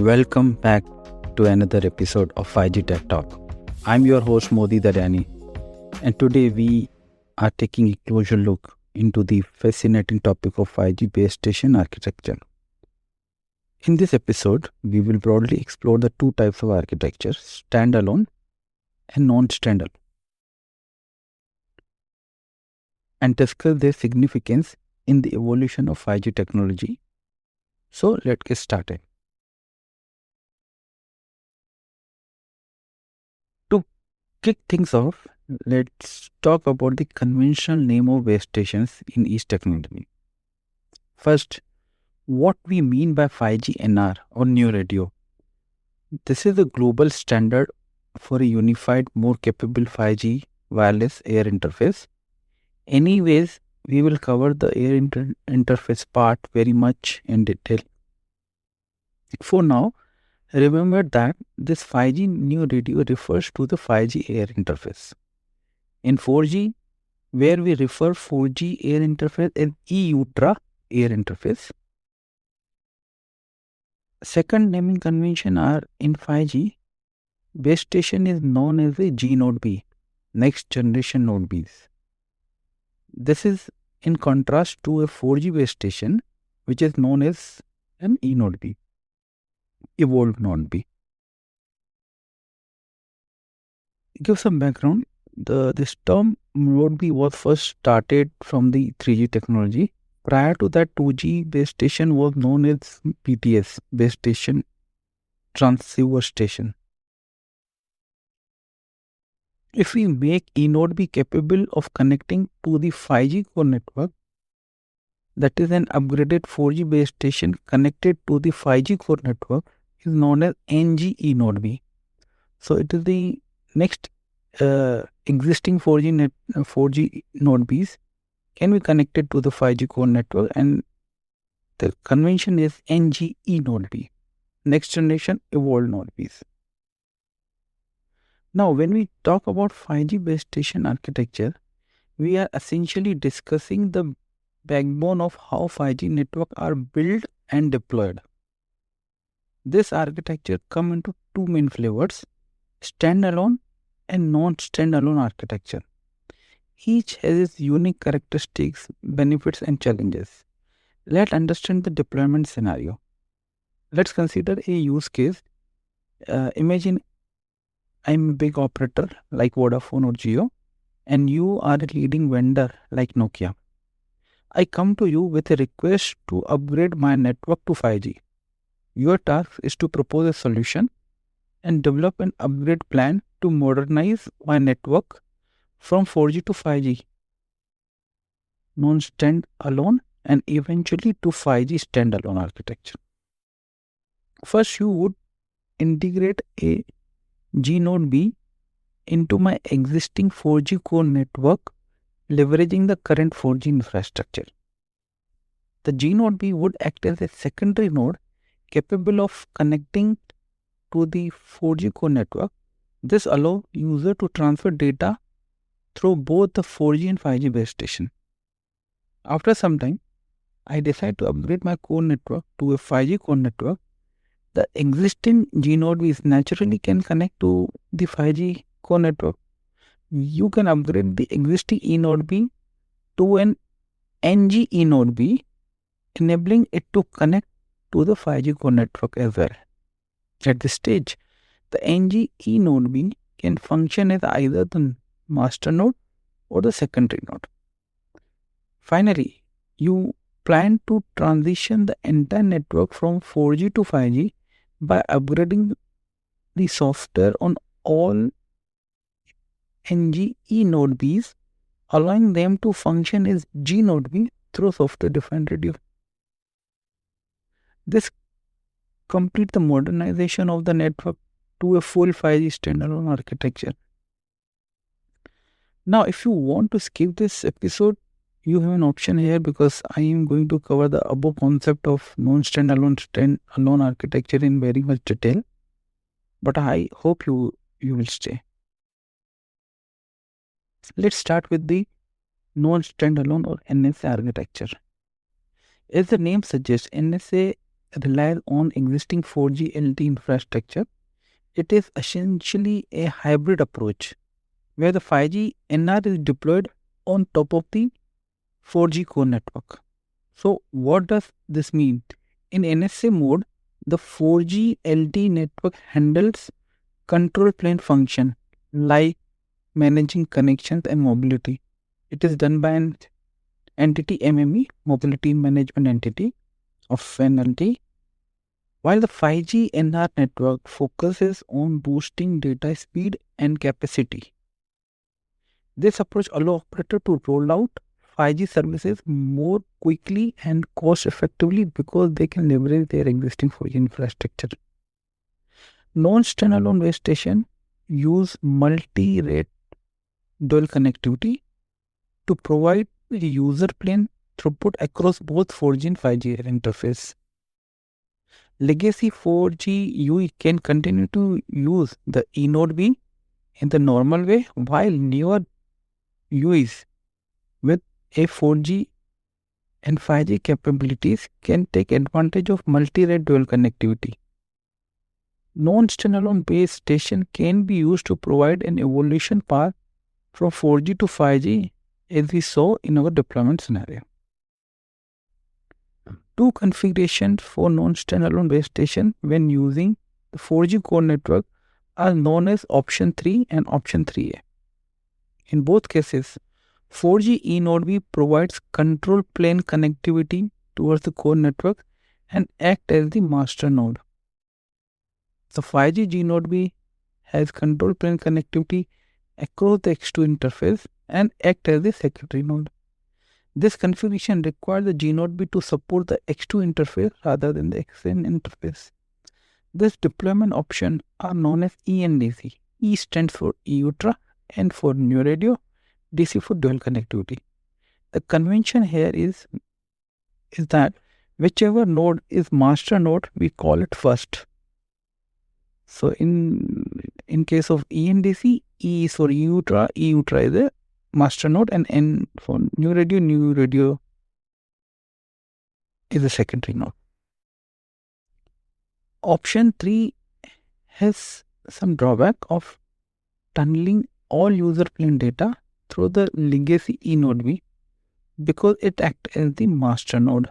Welcome back to another episode of 5G Tech Talk. I'm your host Daryani, and today we are taking a closer look into the fascinating topic of 5G base station architecture. In this episode, we will broadly explore the two types of architecture, standalone and non-standalone, and discuss their significance in the evolution of 5G technology. So let's get started. To kick things off, let's talk about the conventional name of base stations in each technology. First, what we mean by 5G NR or new radio. This is a global standard for a unified, more capable 5G wireless air interface. Anyways, we will cover the air interface part very much in detail. For now, remember that this 5G new radio refers to the 5G air interface. In 4G, where we refer 4G air interface as E-Ultra air interface. Second naming convention are in 5G, base station is known as a G Node B, next generation Node Bs. This is in contrast to a 4G base station, which is known as an E Node B, evolved Node B. Give some background. This term Node B was first started from the 3G technology. Prior to that, 2G base station was known as BTS, base station transceiver station. If we make eNode be capable of connecting to the 5G core network, that is an upgraded 4G base station connected to the 5G core network, is known as NG eNode B. So it is the next existing 4G node Bs can be connected to the 5G core network, and the convention is NG eNode B, next generation evolved node Bs. Now, when we talk about 5G base station architecture, we are essentially discussing the backbone of how 5G networks are built and deployed. This architecture comes into two main flavors, standalone and non-standalone architecture. Each has its unique characteristics, benefits and challenges. Let's understand the deployment scenario. Let's consider a use case. Imagine I'm a big operator like Vodafone or Jio, and you are a leading vendor like Nokia. I come to you with a request to upgrade my network to 5G. Your task is to propose a solution and develop an upgrade plan to modernize my network from 4G to 5G, non-standalone, and eventually to 5G standalone architecture. First, you would integrate a G Node B into my existing 4G core network, leveraging the current 4G infrastructure. The G Node B would act as a secondary node capable of connecting to the 4G core network. This allows user to transfer data through both the 4G and 5G base station. After some time, I decide to upgrade my core network to a 5G core network. The existing G Node Bs naturally can connect to the 5G core network. You can upgrade the existing E Node B to an NG E Node B, enabling it to connect to the 5G core network as well. At this stage, the NG E Node B can function as either the master node or the secondary node. Finally, you plan to transition the entire network from 4G to 5G by upgrading the software on all NG E Node Bs, allowing them to function as G Node B through software-defined radio. This completes the modernization of the network to a full 5G standalone architecture. Now, if you want to skip this episode, you have an option here because I am going to cover the above concept of non-standalone standalone architecture in very much detail. But I hope you will stay. Let's start with the non-standalone or NSA architecture. As the name suggests, NSA relies on existing 4G LTE infrastructure. It is essentially a hybrid approach where the 5G NR is deployed on top of the 4G core network. So, what does this mean? In NSA mode, the 4G LTE network handles control plane function like managing connections and mobility. It is done by an entity MME, Mobility Management Entity of NLT, while the 5G NR network focuses on boosting data speed and capacity. This approach allows operators to roll out 5G services more quickly and cost effectively because they can leverage their existing 4G infrastructure. Non-standalone base station use multi-rate dual connectivity to provide the user plane throughput across both 4G and 5G interface. Legacy 4G UE can continue to use the eNode B in the normal way, while newer UEs with a 4G and 5G capabilities can take advantage of multi-rate dual connectivity. Non-standalone base station can be used to provide an evolution path from 4G to 5G as we saw in our deployment scenario. Two configurations for non-standalone base station when using the 4G core network are known as option 3 and option 3A. In both cases, 4G eNode B provides control plane connectivity towards the core network and act as the master node. The 5G gNode B has control plane connectivity across the X2 interface and act as the secondary node. This configuration requires the gNode B to support the X2 interface rather than the XN interface. This deployment option are known as ENDC. E stands for e-ultra, N for new radio, DC for dual connectivity. The convention here is that whichever node is master node, we call it first. So in case of ENDC, E is for e-ultra is the master node, and N for new radio is the secondary node. Option 3 has some drawback of tunneling all user plane data through the legacy eNode B because it acts as the master node.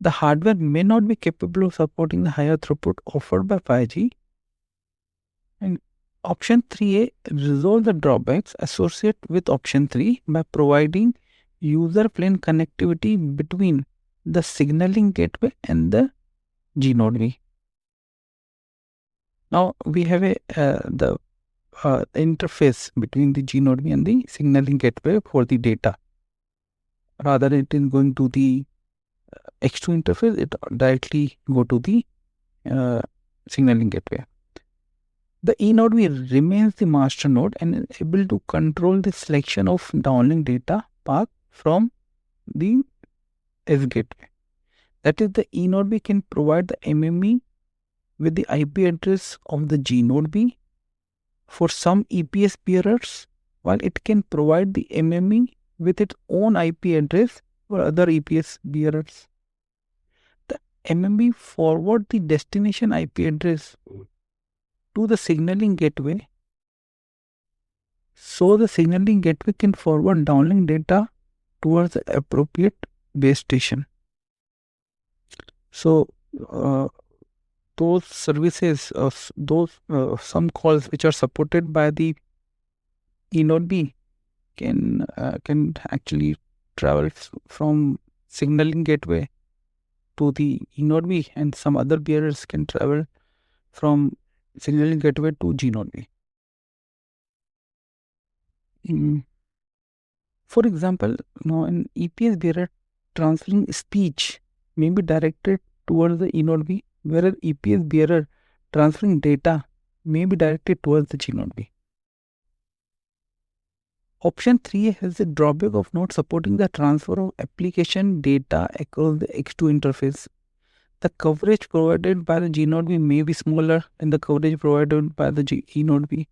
The hardware may not be capable of supporting the higher throughput offered by 5G. And option 3A resolve the drawbacks associated with option 3 by providing user plane connectivity between the signaling gateway and the gNode B. Now we have the interface between the gNode B and the signaling gateway for the data. Rather, it is going to the X2 interface, it directly go to the signaling gateway. The eNode B remains the master node and is able to control the selection of downlink data path from the S gateway. That is, the eNode B can provide the MME with the IP address of the gNode B for some EPS bearers, while it can provide the MME with its own IP address for other EPS bearers. The MME forward the destination IP address to the signaling gateway, so the signaling gateway can forward downlink data towards the appropriate base station. So those services, some calls which are supported by the eNode B can actually travel from signaling gateway to the eNode B, and some other bearers can travel from signaling gateway to gNode B. For example, now an EPS bearer transferring speech may be directed towards the eNode B, whereas EPS bearer transferring data may be directed towards the gNode B. Option 3 has the drawback of not supporting the transfer of application data across the X2 interface. The coverage provided by the gNode B may be smaller than the coverage provided by the eNode B.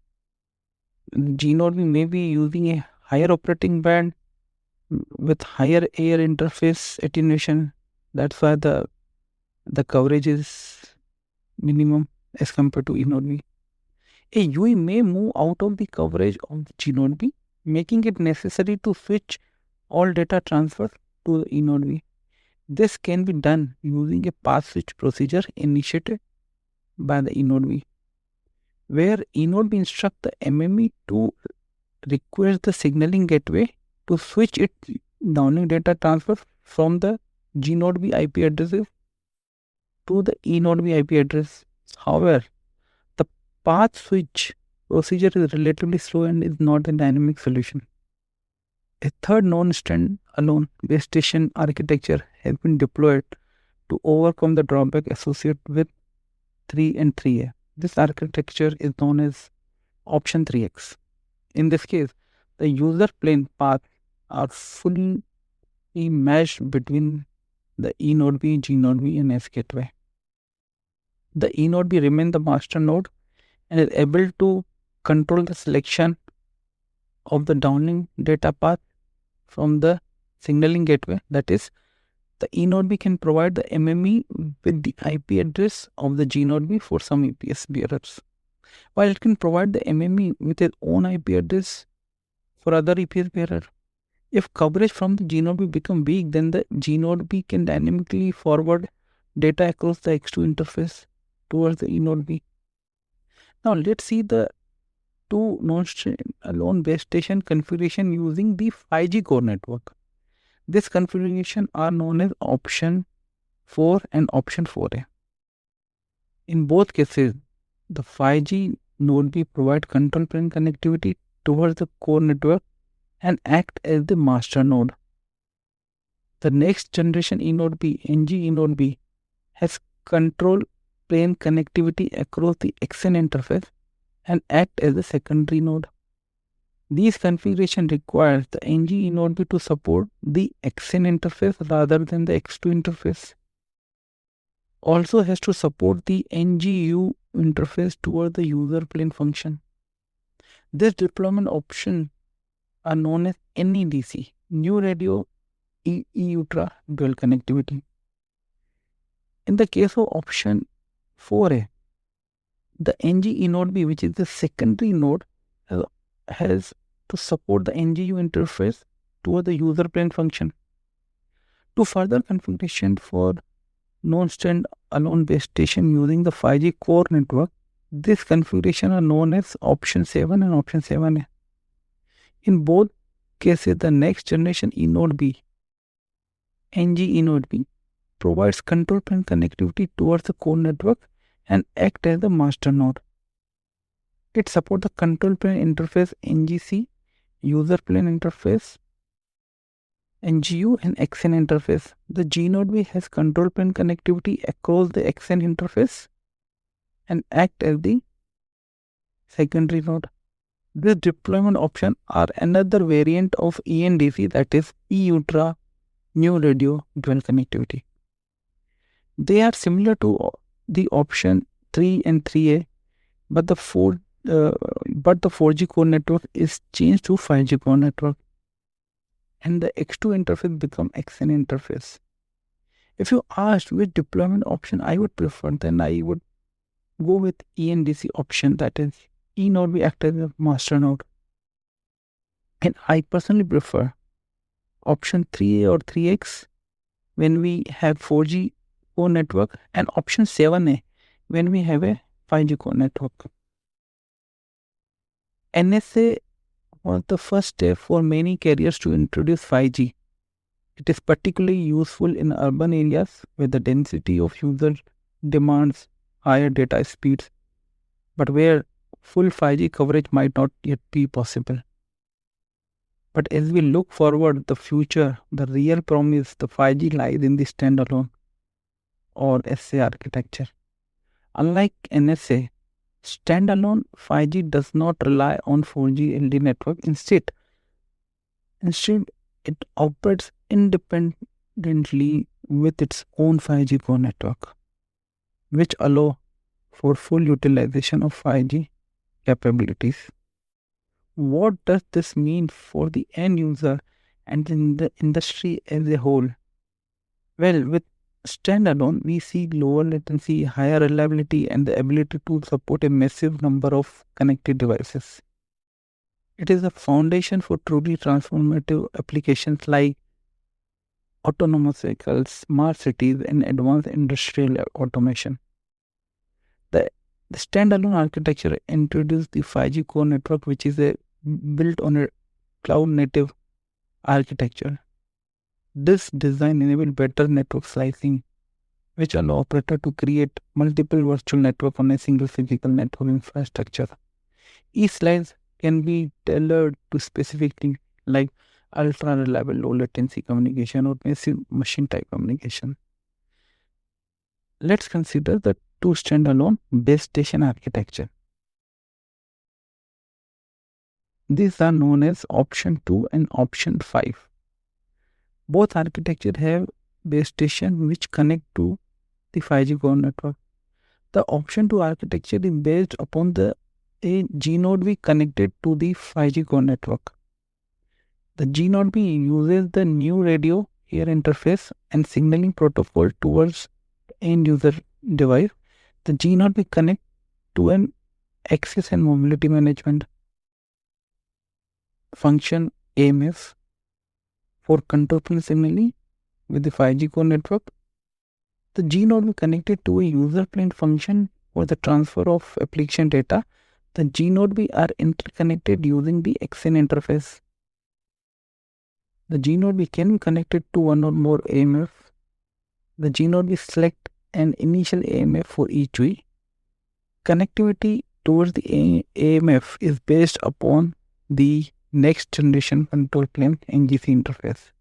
gNode B may be using a higher operating band with higher air interface attenuation. That's why the the coverage is minimum as compared to E node B. A UE may move out of the coverage of the G node B, making it necessary to switch all data transfer to the E node B. This can be done using a path switch procedure initiated by the E node B, where E node B instructs the MME to request the signaling gateway to switch its downlink data transfer from the G node B IP addresses to the E node B IP address. However, the path switch procedure is relatively slow and is not a dynamic solution. A third non-standalone base station architecture has been deployed to overcome the drawback associated with 3 and 3A. This architecture is known as option 3X. In this case, the user plane paths are fully meshed between the E node B, G node B, and S gateway. The E node B remains the master node and is able to control the selection of the downlink data path from the signaling gateway. That is, the E node B can provide the MME with the IP address of the G node B for some EPS bearers, while it can provide the MME with its own IP address for other EPS bearer. If coverage from the G node B become weak, then the G node B can dynamically forward data across the X2 interface towards the E node B. Now let's see the two non-standalone base station configuration using the 5G core network. This configuration are known as option 4 and option 4A. In both cases, the 5G node B provide control plane connectivity towards the core network and act as the master node. The next generation E node B, NG E node B, has control plane connectivity across the XN interface and act as the secondary node. These configuration requires the NG E node B to support the XN interface rather than the X2 interface. Also has to support the NGU interface toward the user plane function. This deployment option are known as NEDC, New Radio Ultra Dual Connectivity. In the case of option 4A, the NG E node B, which is the secondary node, has to support the NGU interface toward the user plane function. To further configuration for non-standalone base station using the 5G core network, this configuration are known as option 7 and option 7A. In both cases, the next generation E node B, NG E node B, provides control plane connectivity towards the core network and act as the master node. It supports the control plane interface NGC, user plane interface NGU, and XN interface. The G node B has control plane connectivity across the XN interface and act as the secondary node. This deployment option are another variant of ENDC, that is E-Ultra New Radio Dual Connectivity. They are similar to the option 3 and 3A, but the 4G core network is changed to 5G core network, and the X2 interface become XN interface. If you asked which deployment option I would prefer, then I would go with ENDC option, that is E node B act as a master node. And I personally prefer option 3A or 3X when we have 4G core network, and option 7A when we have a 5G core network. NSA was the first step for many carriers to introduce 5G. It is particularly useful in urban areas where the density of user demands higher data speeds, but where full 5G coverage might not yet be possible. But as we look forward the future, the real promise, the 5G lies in the standalone or SA architecture. Unlike NSA, standalone 5G does not rely on 4G LD network. Instead, it operates independently with its own 5G core network, which allow for full utilization of 5G capabilities. What does this mean for the end user and in the industry as a whole? Well, with standalone, we see lower latency, higher reliability, and the ability to support a massive number of connected devices. It is a foundation for truly transformative applications like autonomous vehicles, smart cities, and advanced industrial automation. The, the standalone architecture introduced the 5G core network, which is built on a cloud native architecture. This design enabled better network slicing, which allow operator to create multiple virtual network on a single physical network infrastructure. Each slice can be tailored to specific things like ultra reliable low latency communication or massive machine type communication. Let's consider the two standalone base station architecture. These are known as option 2 and option 5. Both architectures have base station which connect to the 5G core network. The option 2 architecture is based upon a G node be connected to the 5G core network. The G node B uses the new radio air interface and signaling protocol towards end user device. The G node B connect to an access and mobility management function AMF for control plane signaling with the 5G core network. The G node will be connected to a user plane function for the transfer of application data. The G node B are interconnected using the XN interface. The G node B can be connected to one or more AMF. The G node B select an initial AMF for each V. Connectivity towards the AMF is based upon the next generation control plane NGC interface.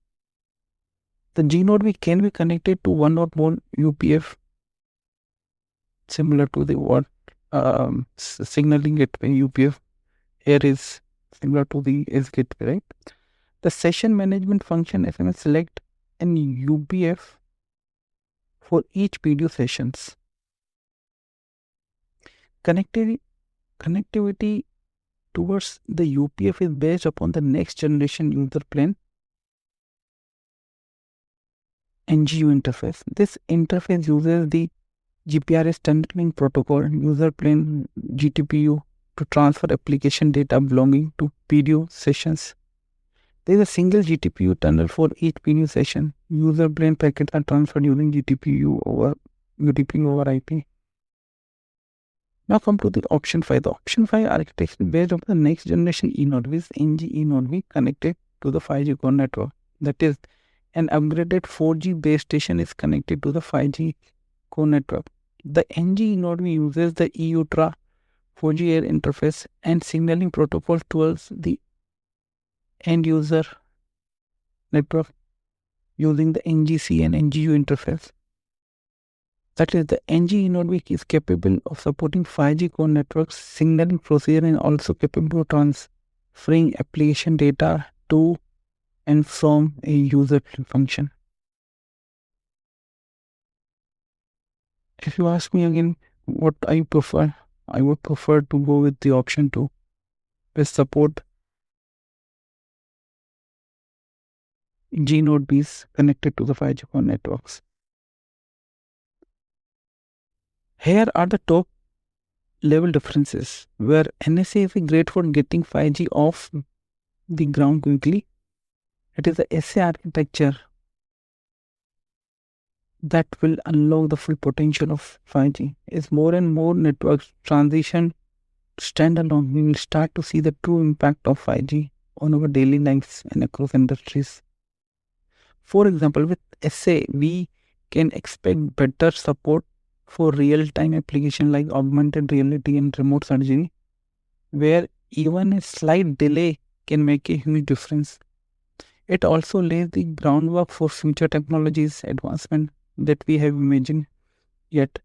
The G node B can be connected to one or more UPF, similar to the signaling gateway UPF. Here is similar to the S gateway, right? The session management function SMS select an UPF for each video sessions. Connectivity towards the UPF is based upon the next generation user plane NGU interface. This interface uses the GPRS tunneling protocol user plane GTPU to transfer application data belonging to video sessions. There is a single GTPU tunnel for each video session. User plane packets are transferred using GTPU over IP. Now come to the option 5. The option 5 architecture is based on the next generation E node, which NG E node be connected to the 5G core network. That is, an upgraded 4G base station is connected to the 5G core network. The NG E node uses the EUTRA 4G air interface and signaling protocol towards the end user network using the NGC and NGU interface. That is, the NG node is capable of supporting 5G core networks signaling procedure and also capable of transferring application data to and from a user function. If you ask me again what I prefer, I would prefer to go with the option 2, which support G node Bs connected to the 5G core networks. Here are the top level differences where NSA is great for getting 5G off the ground quickly. It is the SA architecture that will unlock the full potential of 5G. As more and more networks transition standalone, we will start to see the true impact of 5G on our daily lives and across industries. For example, with SA, we can expect better support for real-time application like augmented reality and remote surgery, where even a slight delay can make a huge difference. It also lays the groundwork for future technologies advancement that we have imagined yet.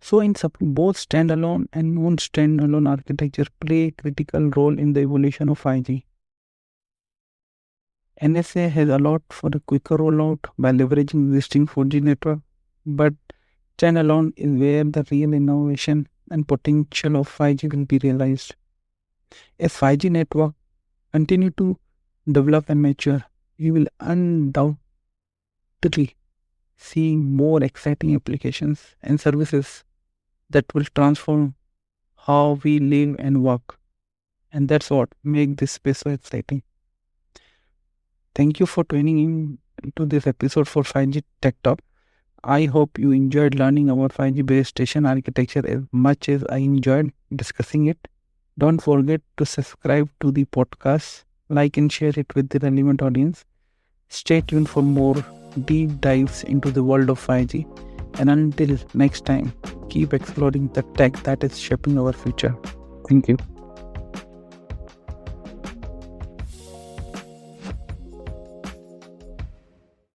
So in both standalone and non-standalone architecture play a critical role in the evolution of 5G. NSA has allowed for a quicker rollout by leveraging existing 4G network, but standalone is where the real innovation and potential of 5G will be realized. As 5G network continue to develop and mature, we will undoubtedly seeing more exciting applications and services that will transform how we live and work. And that's what makes this space so exciting. Thank you for tuning in to this episode for 5G Tech Talk. I hope you enjoyed learning about 5G base station architecture as much as I enjoyed discussing it. Don't forget to subscribe to the podcast, like and share it with the relevant audience. Stay tuned for more deep dives into the world of 5G. And until next time, keep exploring the tech that is shaping our future. Thank you.